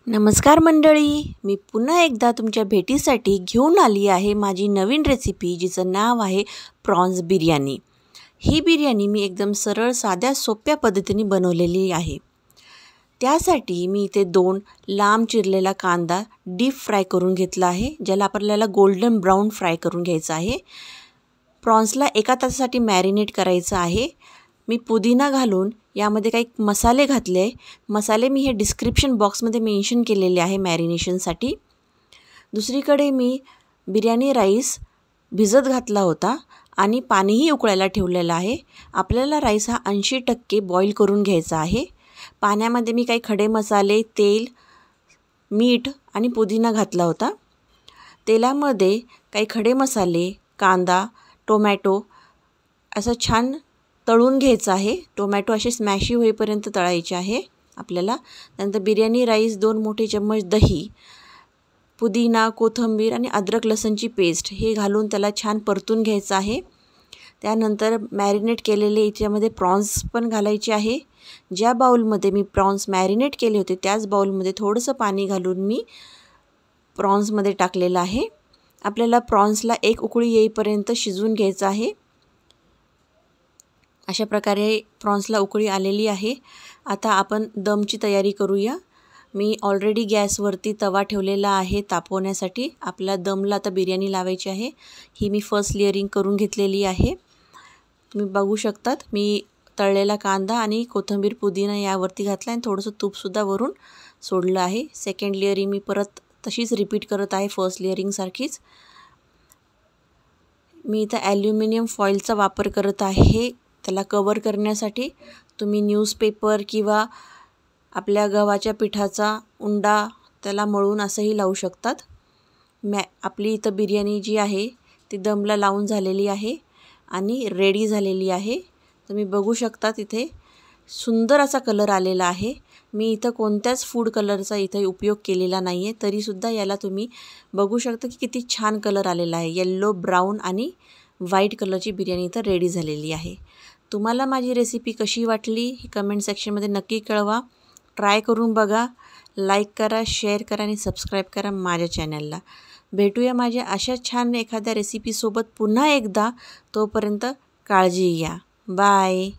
नमस्कार मंडळी, मी पुन्हा एकदा तुमच्या भेटीसाठी घेऊन आली आहे माझी नवीन रेसिपी, जिचं नाव आहे प्रॉन्स बिर्याणी। ही बिर्याणी मी एकदम सरळ साध्या सोप्या पद्धतीने बनवलेली आहे। त्यासाठी मी इथे 2 लांब चिरलेला कांदा डीप फ्राय करून घेतला आहे, ज्याला आपल्याला गोल्डन ब्राउन फ्राय करून घ्यायचा आहे। प्रॉन्सला 1 तासासाठी मॅरिनेट करायचं आहे। मी पुदिना घालून यामध्ये काही मसाले घातले। मसाले मी हे डिस्क्रिप्शन बॉक्समध्ये मेन्शन केलेले आहे मॅरिनेशनसाठी। दुसरीकडे मी बिर्याणी राईस भिजत घातला होता आणि पाणीही उकळायला ठेवलेलं आहे। आपल्याला राईस हा 80% बॉईल करून घ्यायचा आहे। पाण्यामध्ये मी काही खडे मसाले, तेल, मीठ आणि पुदिना घातला होता। तेलामध्ये काही खडे मसाले, कांदा, टोमॅटो असं छान तळून घ्यायचं आहे। टोमॅटो असे स्मॅशी होईपर्यंत तळायचे आहे आपल्याला। नंतर बिर्याणी राईस, 2 मोठे चम्मच दही, पुदिना, कोथिंबीर आणि अद्रक लसूणची पेस्ट हे घालून त्याला छान परतून घ्यायचं आहे। त्यानंतर मॅरिनेट केलेले याच्यामध्ये प्रॉन्स पण घालायचे आहे। ज्या बाउलमध्ये मी प्रॉन्स मॅरिनेट केले होते त्याच बाउलमध्ये थोडंसं पाणी घालून मी प्रॉन्समध्ये टाकलेलं आहे। आपल्याला प्रॉन्सला 1 उकळी येईपर्यंत शिजवून घ्यायचं आहे। अशा प्रकारे प्रॉन्सला उकळी आलेली आहे। आता आपण दमची तयारी करूया। मी ऑलरेडी गॅसवरती तवा ठेवलेला आहे तापवण्यासाठी। आपला दमला आता बिर्याणी लावायची आहे। ही मी फर्स्ट लेयरिंग करून घेतलेली आहे। तुम्ही बघू शकतात, मी तळलेला कांदा आणि कोथिंबीर, पुदिना यावरती घातला आणि थोडंसं तूपसुद्धा वरून सोडलं आहे। सेकंड लेयरिंग मी परत तशीच रिपीट करत आहे फर्स्ट लेयरिंगसारखीच। मी इथं ॲल्युमिनियम फॉईलचा वापर करत आहे त्याला कवर करण्यासाठी। तुम्ही न्यूजपेपर किंवा आपल्या गव्हाच्या पिठाचा उंडा त्याला मळून असंही लावू शकतात। आपली इथं बिर्याणी जी आहे ती दमला लावून झालेली आहे आणि रेडी झालेली आहे। तुम्ही बघू शकता तिथे सुंदर असा कलर आलेला आहे। मी इथं कोणत्याच फूड कलरचा इथे उपयोग केलेला नाही आहे, तरीसुद्धा याला तुम्ही बघू शकता की किती छान कलर आलेला आहे। येल्लो, ब्राऊन आणि व्हाईट कलरची बिर्याणी इथं रेडी झालेली आहे। तुम्हाला माझी रेसिपी कशी वाटली हे कमेंट सेक्शनमध्ये नक्की कळवा। ट्राय करून बघा, लाईक करा, शेअर करा आणि सबस्क्राईब करा माझ्या चॅनलला। भेटूया माझ्या अशा छान एखाद्या रेसिपीसोबत पुन्हा एकदा। तोपर्यंत काळजी घ्या। बाय।